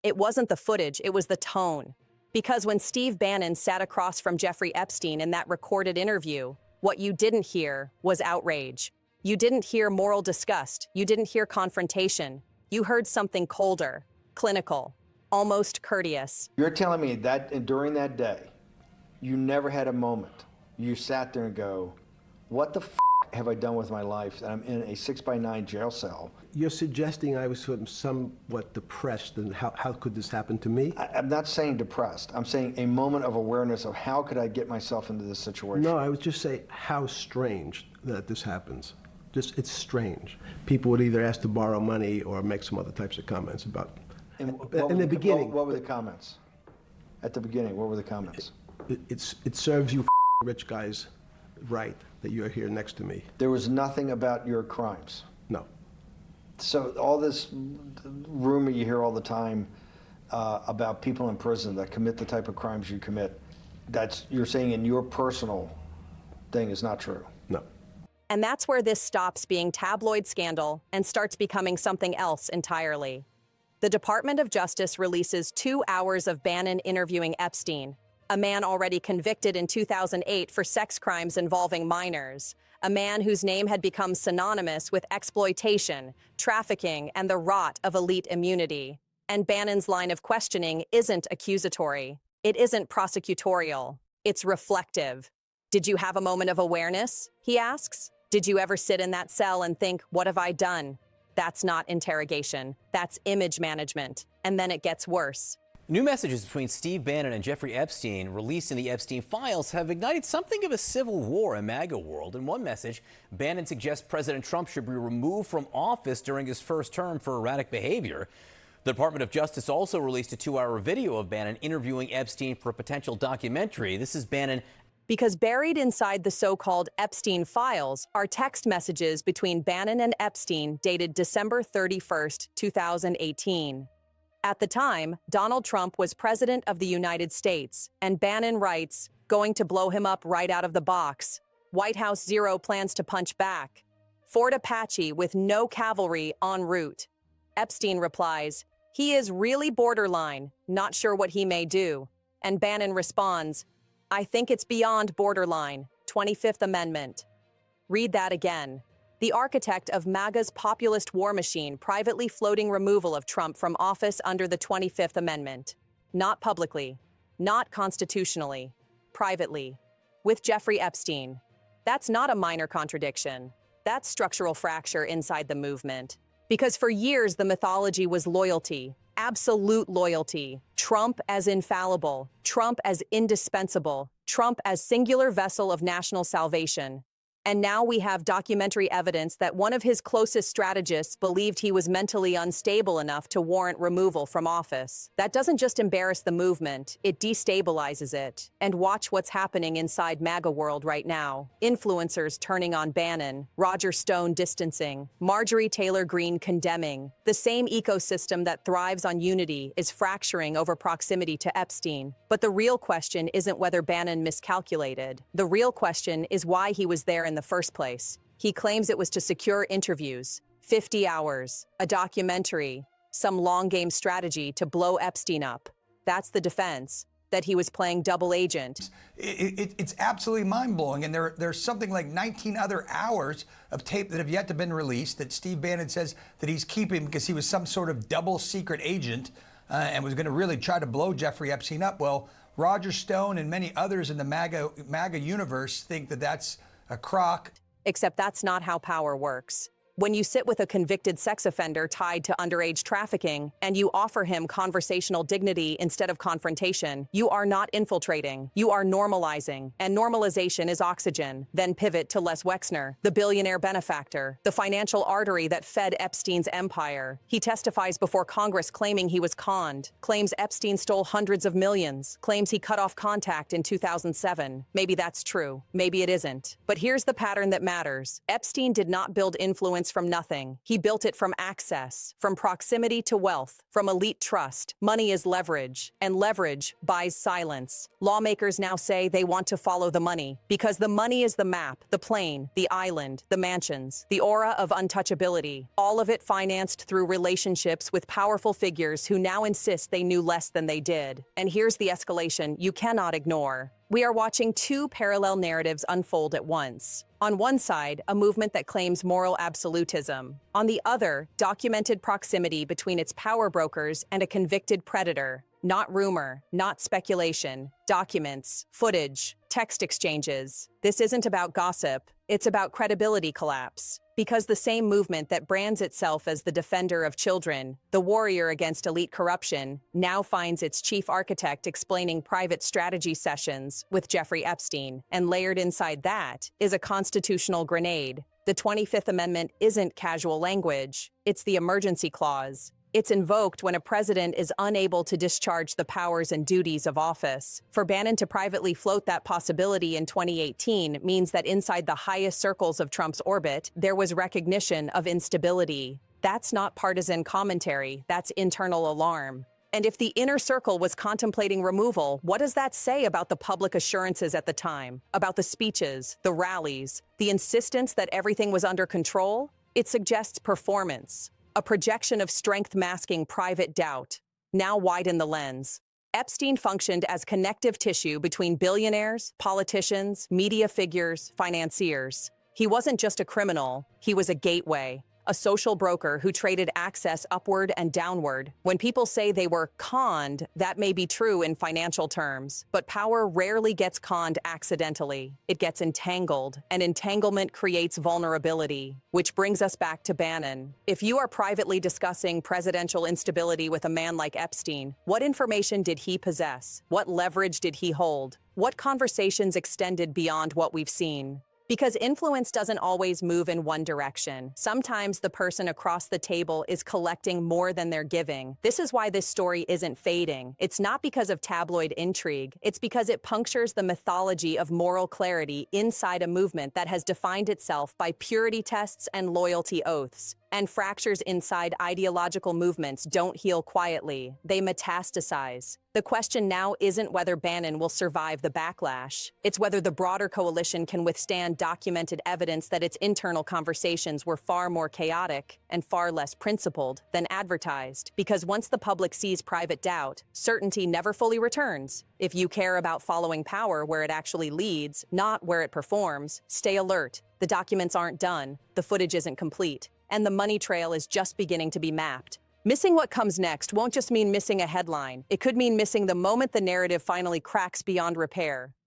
It wasn't the footage, it was the tone. Because when Steve Bannon sat across from Jeffrey Epstein in that recorded interview, what you didn't hear was outrage. You didn't hear moral disgust. You didn't hear confrontation. You heard something colder, clinical, almost courteous. You're telling me that during that day, you never had a moment. You sat there and go, what the f have I done with my life that I'm in a 6x9 jail cell? You're suggesting I was somewhat depressed, and how could this happen to me? I'm not saying depressed. I'm saying a moment of awareness of how could I get myself into this situation. No, I would just say how strange that this happens. Just, it's strange. People would either ask to borrow money or make some other types of comments about In the beginning. What were the comments? At the beginning, what were the comments? It serves you rich guys right that you're here next to me. There was nothing about your crimes. No. So all this rumor you hear all the time about people in prison that commit the type of crimes you commit, you're saying in your personal thing is not true. No. And that's where this stops being tabloid scandal and starts becoming something else entirely. The Department of Justice releases 2 hours of Bannon interviewing Epstein, a man already convicted in 2008 for sex crimes involving minors, a man whose name had become synonymous with exploitation, trafficking, and the rot of elite immunity. And Bannon's line of questioning isn't accusatory. It isn't prosecutorial. It's reflective. Did you have a moment of awareness? He asks. Did you ever sit in that cell and think, what have I done? That's not interrogation. That's image management. And then it gets worse. New messages between Steve Bannon and Jeffrey Epstein released in the Epstein files have ignited something of a civil war in MAGA world. In one message, Bannon suggests President Trump should be removed from office during his first term for erratic behavior. The Department of Justice also released a 2-hour video of Bannon interviewing Epstein for a potential documentary. This is Bannon. Because buried inside the so-called Epstein files are text messages between Bannon and Epstein dated December 31st, 2018. At the time, Donald Trump was president of the United States, and Bannon writes, going to blow him up right out of the box. White House Zero plans to punch back. Fort Apache with no cavalry en route. Epstein replies, he is really borderline, not sure what he may do. And Bannon responds, I think it's beyond borderline, 25th Amendment. Read that again. The architect of MAGA's populist war machine privately floating removal of Trump from office under the 25th Amendment. Not publicly, not constitutionally, privately, with Jeffrey Epstein. That's not a minor contradiction. That's structural fracture inside the movement. Because for years the mythology was loyalty, absolute loyalty. Trump as infallible, Trump as indispensable, Trump as singular vessel of national salvation. And now we have documentary evidence that one of his closest strategists believed he was mentally unstable enough to warrant removal from office. That doesn't just embarrass the movement, it destabilizes it. And watch what's happening inside MAGA world right now. Influencers turning on Bannon, Roger Stone distancing, Marjorie Taylor Greene condemning. The same ecosystem that thrives on unity is fracturing over proximity to Epstein. But the real question isn't whether Bannon miscalculated. The real question is why he was there in the first place. He claims it was to secure interviews, 50 hours, a documentary, some long game strategy to blow Epstein up. That's the defense, that he was playing double agent. It's absolutely mind-blowing, and there's something like 19 other hours of tape that have yet to been released that Steve Bannon says that he's keeping because he was some sort of double secret agent and was going to really try to blow Jeffrey Epstein up. Well, Roger Stone and many others in the MAGA universe think that that's a crock. Except that's not how power works. When you sit with a convicted sex offender tied to underage trafficking and you offer him conversational dignity instead of confrontation, you are not infiltrating, you are normalizing, and normalization is oxygen. Then pivot to Les Wexner, the billionaire benefactor, the financial artery that fed Epstein's empire. He testifies before Congress claiming he was conned, claims Epstein stole hundreds of millions, claims he cut off contact in 2007. Maybe that's true, maybe it isn't. But here's the pattern that matters. Epstein did not build influence influence from nothing. He built it from access, from proximity to wealth, from elite trust. Money is leverage, and leverage buys silence. Lawmakers now say they want to follow the money because the money is the map, the plane, the island, the mansions, the aura of untouchability, all of it financed through relationships with powerful figures who now insist they knew less than they did. And here's the escalation you cannot ignore. We are watching two parallel narratives unfold at once. On one side, a movement that claims moral absolutism. On the other, documented proximity between its power brokers and a convicted predator. Not rumor, not speculation, documents, footage, text exchanges. This isn't about gossip, it's about credibility collapse. Because the same movement that brands itself as the defender of children, the warrior against elite corruption, now finds its chief architect explaining private strategy sessions with Jeffrey Epstein. And layered inside that is a constitutional grenade. The 25th Amendment isn't casual language, it's the emergency clause. It's invoked when a president is unable to discharge the powers and duties of office. For Bannon to privately float that possibility in 2018 means that inside the highest circles of Trump's orbit, there was recognition of instability. That's not partisan commentary, that's internal alarm. And if the inner circle was contemplating removal, what does that say about the public assurances at the time? About the speeches, the rallies, the insistence that everything was under control? It suggests performance. A projection of strength masking private doubt. Now widen the lens. Epstein functioned as connective tissue between billionaires, politicians, media figures, financiers. He wasn't just a criminal, he was a gateway. A social broker who traded access upward and downward. When people say they were conned, that may be true in financial terms, but power rarely gets conned accidentally. It gets entangled, and entanglement creates vulnerability, which brings us back to Bannon. If you are privately discussing presidential instability with a man like Epstein, what information did he possess? What leverage did he hold? What conversations extended beyond what we've seen? Because influence doesn't always move in one direction. Sometimes the person across the table is collecting more than they're giving. This is why this story isn't fading. It's not because of tabloid intrigue. It's because it punctures the mythology of moral clarity inside a movement that has defined itself by purity tests and loyalty oaths. And fractures inside ideological movements don't heal quietly. They metastasize. The question now isn't whether Bannon will survive the backlash. It's whether the broader coalition can withstand documented evidence that its internal conversations were far more chaotic and far less principled than advertised. Because once the public sees private doubt, certainty never fully returns. If you care about following power where it actually leads, not where it performs, stay alert. The documents aren't done. The footage isn't complete. And the money trail is just beginning to be mapped. Missing what comes next won't just mean missing a headline. It could mean missing the moment the narrative finally cracks beyond repair.